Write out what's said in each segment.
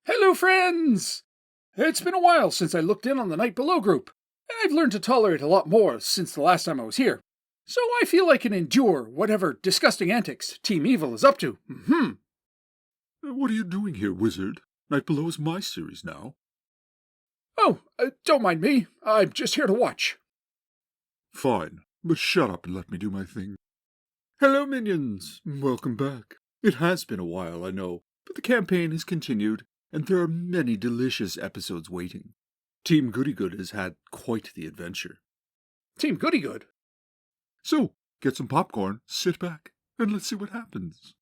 Hello, friends! It's been a while since I looked in on the Night Below group, and I've learned to tolerate a lot more since the last time I was here. So I feel I can endure whatever disgusting antics Team Evil is up to. What are you doing here, wizard? Night Below is my series now. Oh, don't mind me. I'm just here to watch. Fine, but shut up and let me do my thing. Hello, minions. Welcome back. It has been a while, I know, but the campaign has continued, and there are many delicious episodes waiting. Team Goodygood has had quite the adventure. Team Goodygood? So, get some popcorn, sit back, and let's see what happens.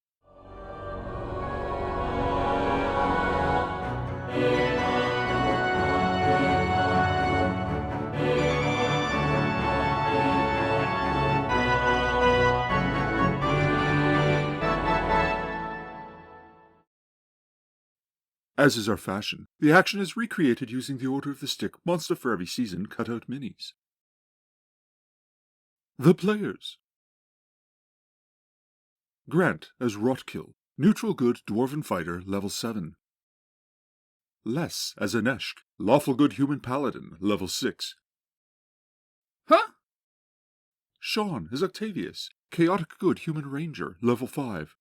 As is our fashion, the action is recreated using the Order of the Stick Monster for Every Season cutout minis. The players: Grant as Rotkill, neutral good dwarven fighter, level 7. Les as Aneshk, lawful good human paladin, level 6. Huh? Sean as Octavius, chaotic good human ranger, level 5.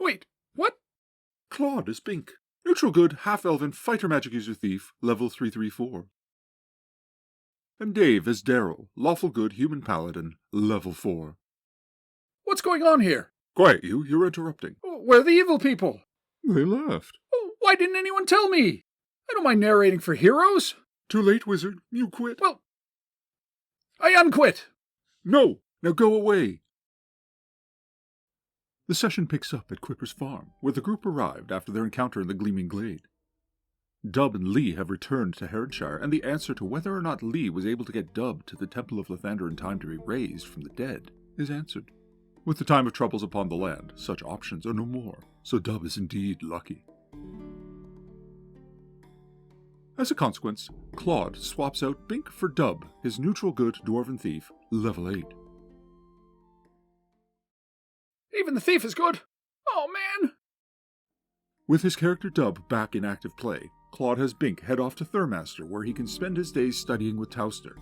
Wait, what? Claude as Bink, neutral good half-elven fighter magic user thief, level 334. And Dave as Daryl, lawful good human paladin, level 4. What's going on here? Quiet you're interrupting. Where are the evil people? They left. Why didn't anyone tell me? I don't mind narrating for heroes. Too late, wizard. You quit. Well, I unquit. No, now go away. The session picks up at Quipper's farm, where the group arrived after their encounter in the Gleaming Glade. Dub and Lee have returned to Heronshire, and the answer to whether or not Lee was able to get Dub to the Temple of Lathander in time to be raised from the dead is answered. With the time of troubles upon the land, such options are no more, so Dub is indeed lucky. As a consequence, Claude swaps out Bink for Dub, his neutral good dwarven thief, level 8. Even the thief is good. Oh, man. With his character Dub back in active play, Claude has Bink head off to Thurmaster, where he can spend his days studying with Tauster.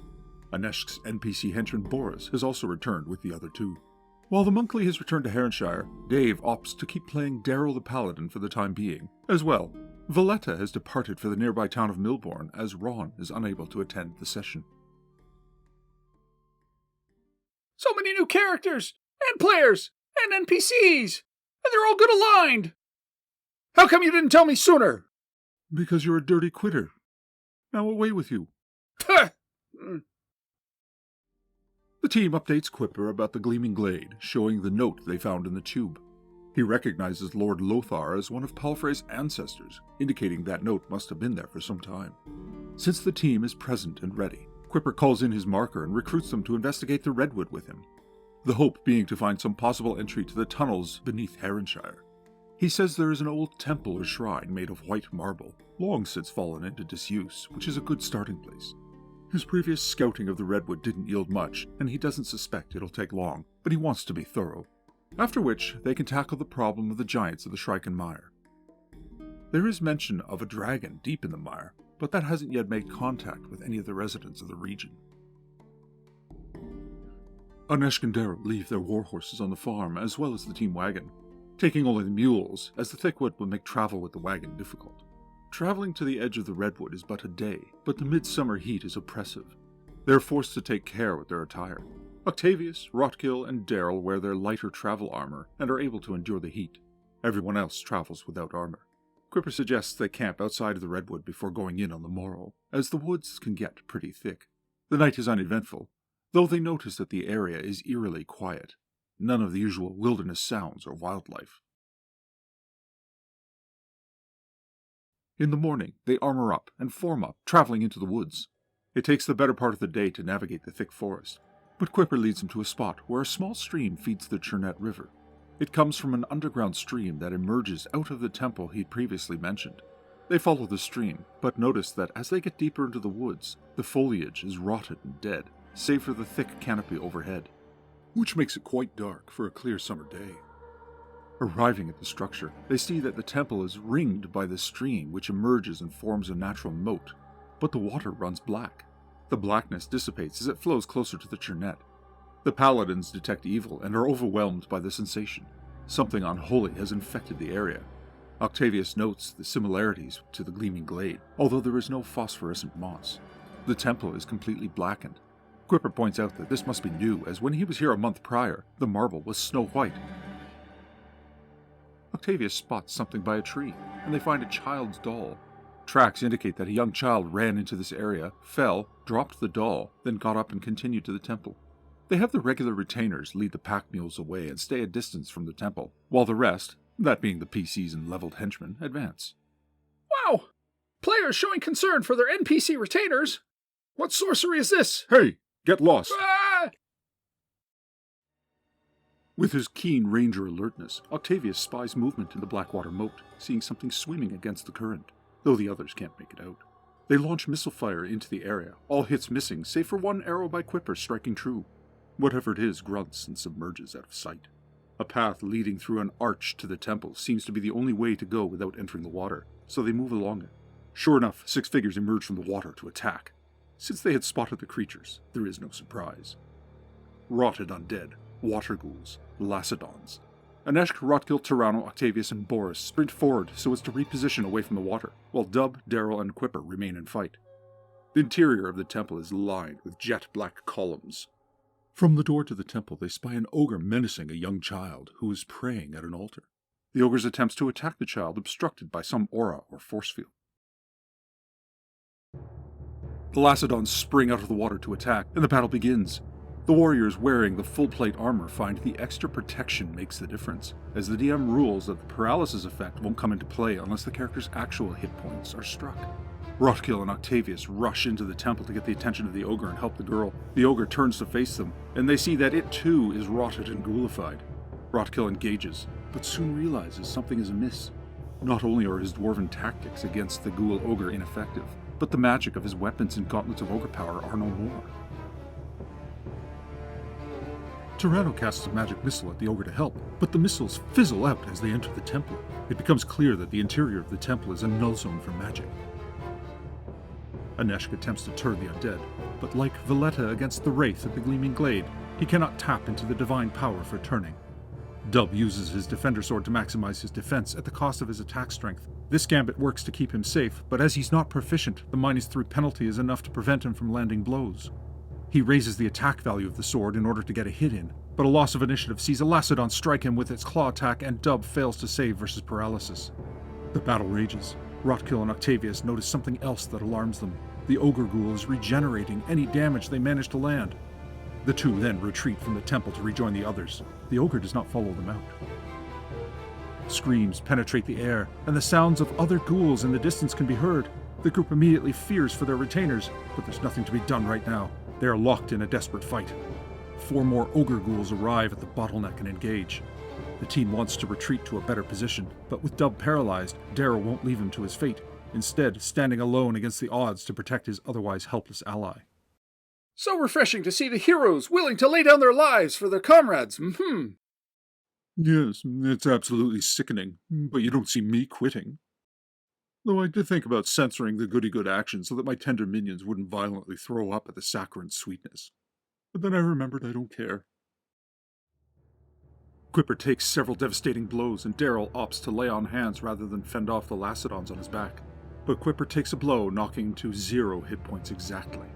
Aneshk's NPC henchman Boris has also returned with the other two. While the Monkley has returned to Heronshire, Dave opts to keep playing Daryl the Paladin for the time being. As well, Valletta has departed for the nearby town of Milbourne, as Ron is unable to attend the session. So many new characters, and players, and NPCs, and they're all good aligned. How come you didn't tell me sooner? Because you're a dirty quitter. Now away with you. The team updates Quipper about the Gleaming Glade, showing the note they found in the tube. He recognizes Lord Lothar as one of Palfrey's ancestors, indicating that note must have been there for some time. Since the team is present and ready, Quipper calls in his marker and recruits them to investigate the Redwood with him, the hope being to find some possible entry to the tunnels beneath Heronshire. He says there is an old temple or shrine made of white marble, long since fallen into disuse, which is a good starting place. His previous scouting of the Redwood didn't yield much, and he doesn't suspect it'll take long, but he wants to be thorough. After which, they can tackle the problem of the giants of the Shrieken Mire. There is mention of a dragon deep in the mire, but that hasn't yet made contact with any of the residents of the region. Aneshk and Daryl leave their warhorses on the farm, as well as the team wagon, taking only the mules, as the thick wood would make travel with the wagon difficult. Traveling to the edge of the Redwood is but a day, but the midsummer heat is oppressive. They are forced to take care with their attire. Octavius, Rotkill, and Daryl wear their lighter travel armor and are able to endure the heat. Everyone else travels without armor. Quipper suggests they camp outside of the Redwood before going in on the morrow, as the woods can get pretty thick. The night is uneventful, though they notice that the area is eerily quiet. None of the usual wilderness sounds or wildlife. In the morning, they armor up and form up, traveling into the woods. It takes the better part of the day to navigate the thick forest, but Quipper leads them to a spot where a small stream feeds the Churnet River. It comes from an underground stream that emerges out of the temple he'd previously mentioned. They follow the stream, but notice that as they get deeper into the woods, the foliage is rotted and dead, save for the thick canopy overhead, which makes it quite dark for a clear summer day. Arriving at the structure, they see that the temple is ringed by the stream which emerges and forms a natural moat, but the water runs black. The blackness dissipates as it flows closer to the Churnet. The paladins detect evil and are overwhelmed by the sensation. Something unholy has infected the area. Octavius notes the similarities to the Gleaming Glade, although there is no phosphorescent moss. The temple is completely blackened. Quipper points out that this must be new, as when he was here a month prior, the marble was snow white. Octavius spots something by a tree, and they find a child's doll. Tracks indicate that a young child ran into this area, fell, dropped the doll, then got up and continued to the temple. They have the regular retainers lead the pack mules away and stay a distance from the temple, while the rest, that being the PCs and leveled henchmen, advance. Wow! Players showing concern for their NPC retainers? What sorcery is this? Hey! Get lost! Ah! With his keen ranger alertness, Octavius spies movement in the Blackwater moat, seeing something swimming against the current, though the others can't make it out. They launch missile fire into the area, all hits missing, save for one arrow by Quipper striking true. Whatever it is grunts and submerges out of sight. A path leading through an arch to the temple seems to be the only way to go without entering the water, so they move along it. Sure enough, 6 figures emerge from the water to attack. Since they had spotted the creatures, there is no surprise. Rotted undead, water ghouls, lacedons. Aneshk, Rotkill, Tyranno, Octavius, and Boris sprint forward so as to reposition away from the water, while Dub, Daryl, and Quipper remain in fight. The interior of the temple is lined with jet-black columns. From the door to the temple, they spy an ogre menacing a young child who is praying at an altar. The ogre's attempts to attack the child obstructed by some aura or force field. The Lacedons spring out of the water to attack, and the battle begins. The warriors wearing the full-plate armor find the extra protection makes the difference, as the DM rules that the paralysis effect won't come into play unless the character's actual hit points are struck. Rotkill and Octavius rush into the temple to get the attention of the ogre and help the girl. The ogre turns to face them, and they see that it too is rotted and ghoulified. Rotkill engages, but soon realizes something is amiss. Not only are his dwarven tactics against the ghoul ogre ineffective, but the magic of his weapons and gauntlets of ogre power are no more. Tyranno casts a magic missile at the ogre to help, but the missiles fizzle out as they enter the temple. It becomes clear that the interior of the temple is a null zone for magic. Aneshk attempts to turn the undead, but like Valletta against the Wraith at the Gleaming Glade, he cannot tap into the divine power for turning. Dub uses his Defender Sword to maximize his defense at the cost of his attack strength. This gambit works to keep him safe, but as he's not proficient, the -3 penalty is enough to prevent him from landing blows. He raises the attack value of the sword in order to get a hit in, but a loss of initiative sees a Lacedon strike him with its claw attack and Dub fails to save versus paralysis. The battle rages. Rotkill and Octavius notice something else that alarms them. The ogre ghoul is regenerating any damage they manage to land. The two then retreat from the temple to rejoin the others. The ogre does not follow them out. Screams penetrate the air, and the sounds of other ghouls in the distance can be heard. The group immediately fears for their retainers, but there's nothing to be done right now. They are locked in a desperate fight. 4 more ogre ghouls arrive at the bottleneck and engage. The team wants to retreat to a better position, but with Dub paralyzed, Daryl won't leave him to his fate, instead standing alone against the odds to protect his otherwise helpless ally. So refreshing to see the heroes willing to lay down their lives for their comrades. Yes, it's absolutely sickening, but you don't see me quitting. Though I did think about censoring the goody-good action so that my tender minions wouldn't violently throw up at the saccharine sweetness. But then I remembered I don't care. Quipper takes several devastating blows, and Daryl opts to lay on hands rather than fend off the Lacedons on his back. But Quipper takes a blow, knocking him to 0 hit points exactly.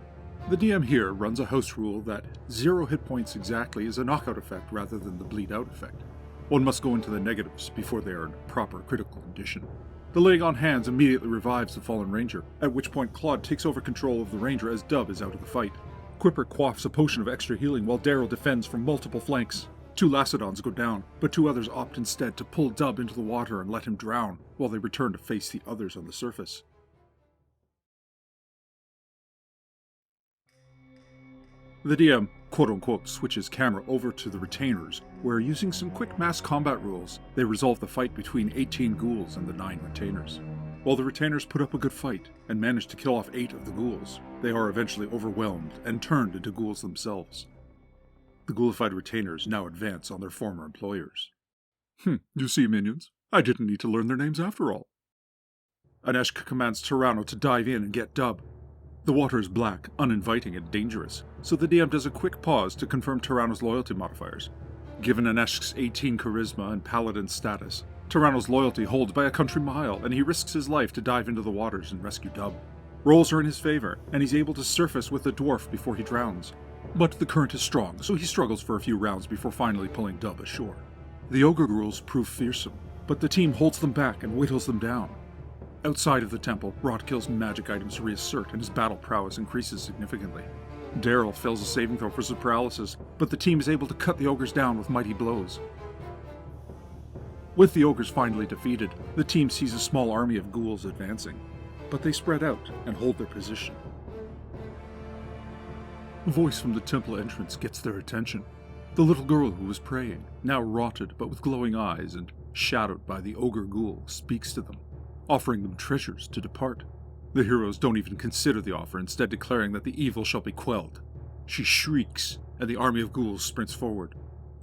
The DM here runs a house rule that 0 hit points exactly is a knockout effect rather than the bleed-out effect. One must go into the negatives before they are in proper critical condition. The laying on hands immediately revives the fallen ranger, at which point Claude takes over control of the ranger as Dub is out of the fight. Quipper quaffs a potion of extra healing while Daryl defends from multiple flanks. 2 Lacedons go down, but 2 others opt instead to pull Dub into the water and let him drown, while they return to face the others on the surface. The DM, quote-unquote, switches camera over to the retainers, where using some quick mass combat rules, they resolve the fight between 18 ghouls and the 9 retainers. While the retainers put up a good fight, and manage to kill off 8 of the ghouls, they are eventually overwhelmed and turned into ghouls themselves. The ghoulified retainers now advance on their former employers. You see, minions? I didn't need to learn their names after all. Aneshk commands Tyranno to dive in and get Dub. The water is black, uninviting, and dangerous, so the DM does a quick pause to confirm Tyranno's loyalty modifiers. Given Aneshk's 18 charisma and paladin status, Tyranno's loyalty holds by a country mile, and he risks his life to dive into the waters and rescue Dub. Rolls are in his favor, and he's able to surface with the dwarf before he drowns. But the current is strong, so he struggles for a few rounds before finally pulling Dub ashore. The ogre ghouls prove fearsome, but the team holds them back and whittles them down. Outside of the temple, Rotkill's magic items reassert and his battle prowess increases significantly. Daryl fails a saving throw for his paralysis, but the team is able to cut the ogres down with mighty blows. With the ogres finally defeated, the team sees a small army of ghouls advancing, but they spread out and hold their position. A voice from the temple entrance gets their attention. The little girl who was praying, now rotted but with glowing eyes and shadowed by the ogre ghoul, speaks to them, offering them treasures to depart. The heroes don't even consider the offer, instead declaring that the evil shall be quelled. She shrieks, and the army of ghouls sprints forward.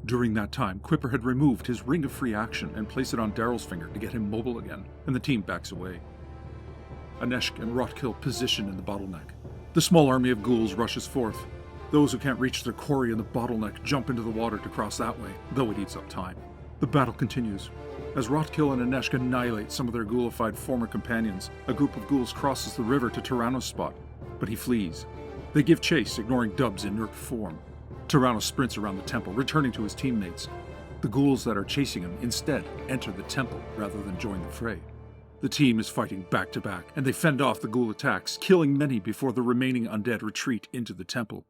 During that time, Quipper had removed his ring of free action and placed it on Daryl's finger to get him mobile again, and the team backs away. Aneshk and Rotkill position in the bottleneck. The small army of ghouls rushes forth. Those who can't reach their quarry in the bottleneck jump into the water to cross that way, though it eats up time. The battle continues. As Rotkill and Aneshk annihilate some of their ghoulified former companions, a group of ghouls crosses the river to Tyranno's spot, but he flees. They give chase, ignoring Dub's inert form. Tyranno sprints around the temple, returning to his teammates. The ghouls that are chasing him instead enter the temple rather than join the fray. The team is fighting back to back, and they fend off the ghoul attacks, killing many before the remaining undead retreat into the temple.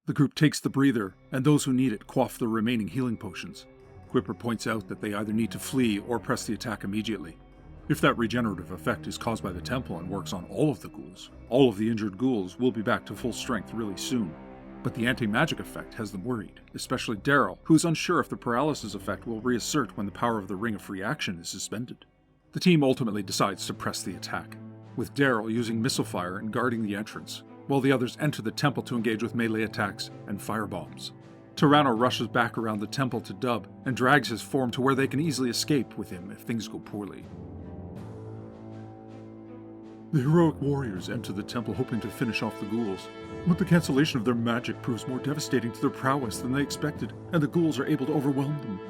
The group takes the breather, and those who need it quaff the remaining healing potions. Quipper points out that they either need to flee or press the attack immediately. If that regenerative effect is caused by the temple and works on all of the ghouls, all of the injured ghouls will be back to full strength really soon. But the anti-magic effect has them worried, especially Daryl, who is unsure if the paralysis effect will reassert when the power of the Ring of Free Action is suspended. The team ultimately decides to press the attack, with Daryl using missile fire and guarding the entrance, while the others enter the temple to engage with melee attacks and firebombs. Tyranno rushes back around the temple to Dub and drags his form to where they can easily escape with him if things go poorly. The heroic warriors enter the temple hoping to finish off the ghouls, but the cancellation of their magic proves more devastating to their prowess than they expected, and the ghouls are able to overwhelm them.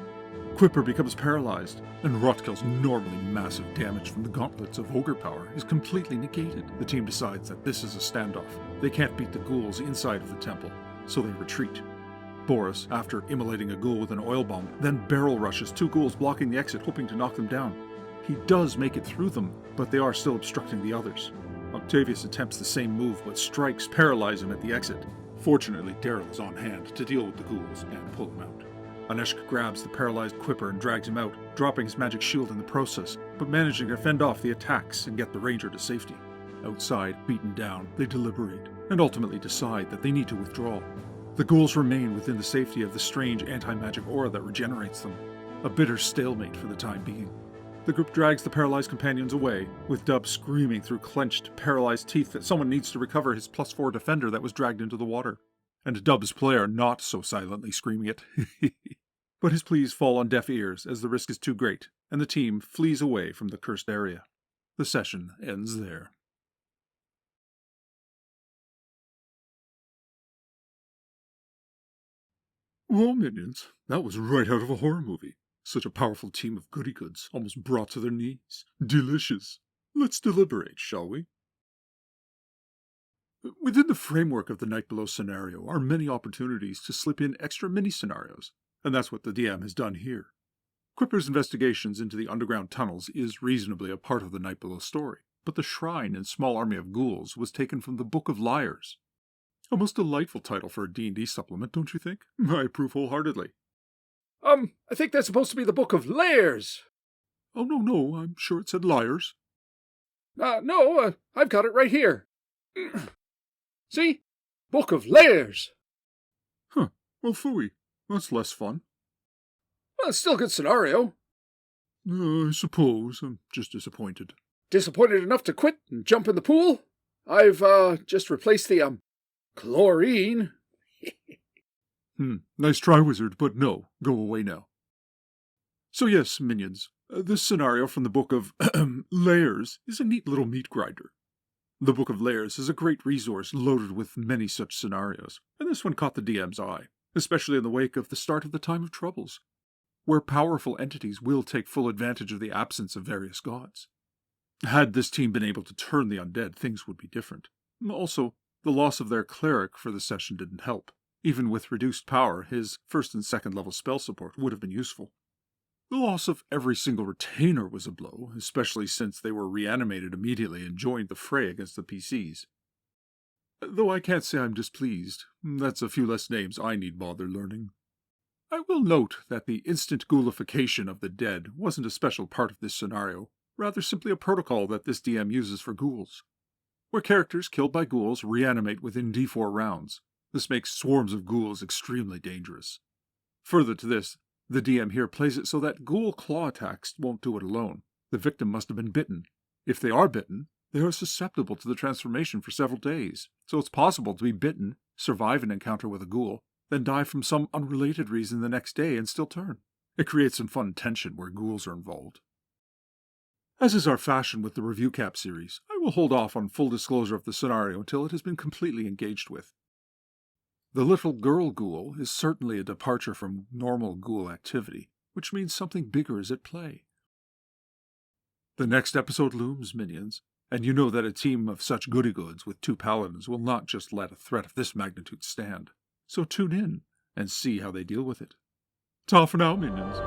Quipper becomes paralyzed, and Rotkill's normally massive damage from the gauntlets of ogre power is completely negated. The team decides that this is a standoff. They can't beat the ghouls inside of the temple, so they retreat. Boris, after immolating a ghoul with an oil bomb, then barrel rushes two ghouls blocking the exit, hoping to knock them down. He does make it through them, but they are still obstructing the others. Octavius attempts the same move, but strikes paralyze him at the exit. Fortunately, Daryl is on hand to deal with the ghouls and pull him out. Aneshk grabs the paralyzed Quipper and drags him out, dropping his magic shield in the process, but managing to fend off the attacks and get the ranger to safety. Outside, beaten down, they deliberate, and ultimately decide that they need to withdraw. The ghouls remain within the safety of the strange anti-magic aura that regenerates them, a bitter stalemate for the time being. The group drags the paralyzed companions away, with Dub screaming through clenched, paralyzed teeth that someone needs to recover his +4 defender that was dragged into the water. And Dub's player not so silently screaming it. But his pleas fall on deaf ears as the risk is too great, and the team flees away from the cursed area. The session ends there. Well, minions, that was right out of a horror movie. Such a powerful team of goody-goods, almost brought to their knees. Delicious. Let's deliberate, shall we? Within the framework of the Night Below scenario are many opportunities to slip in extra mini-scenarios, and that's what the DM has done here. Quipper's investigations into the underground tunnels is reasonably a part of the Night Below story, but the shrine and small army of ghouls was taken from the Book of Lairs. A most delightful title for a D&D supplement, don't you think? I approve wholeheartedly. I think that's supposed to be the Book of Lairs. Oh, no, I'm sure it said Liars. No, I've got it right here. See? Book of Lairs. Huh, well, phooey. That's less fun. Well, it's still a good scenario. I suppose. I'm just disappointed. Disappointed enough to quit and jump in the pool? I've, just replaced the, chlorine. Nice try, wizard, but no. Go away now. So yes, minions, this scenario from the book of Lairs is a neat little meat grinder. The Book of Lairs is a great resource loaded with many such scenarios, and this one caught the DM's eye, especially in the wake of the start of the Time of Troubles, where powerful entities will take full advantage of the absence of various gods. Had this team been able to turn the undead, things would be different. Also, the loss of their cleric for the session didn't help. Even with reduced power, his first and second level spell support would have been useful. The loss of every single retainer was a blow, especially since they were reanimated immediately and joined the fray against the PCs. Though I can't say I'm displeased, that's a few less names I need bother learning. I will note that the instant ghoulification of the dead wasn't a special part of this scenario, rather simply a protocol that this DM uses for ghouls, where characters killed by ghouls reanimate within D4 rounds. This makes swarms of ghouls extremely dangerous. Further to this, the DM here plays it so that ghoul claw attacks won't do it alone. The victim must have been bitten. If they are bitten, they are susceptible to the transformation for several days, so it's possible to be bitten, survive an encounter with a ghoul, then die from some unrelated reason the next day and still turn. It creates some fun tension where ghouls are involved. As is our fashion with the Reviewcap series, I will hold off on full disclosure of the scenario until it has been completely engaged with. The little girl ghoul is certainly a departure from normal ghoul activity, which means something bigger is at play. The next episode looms, minions, and you know that a team of such goody-goods with 2 paladins will not just let a threat of this magnitude stand. So tune in and see how they deal with it. Ta for now, minions.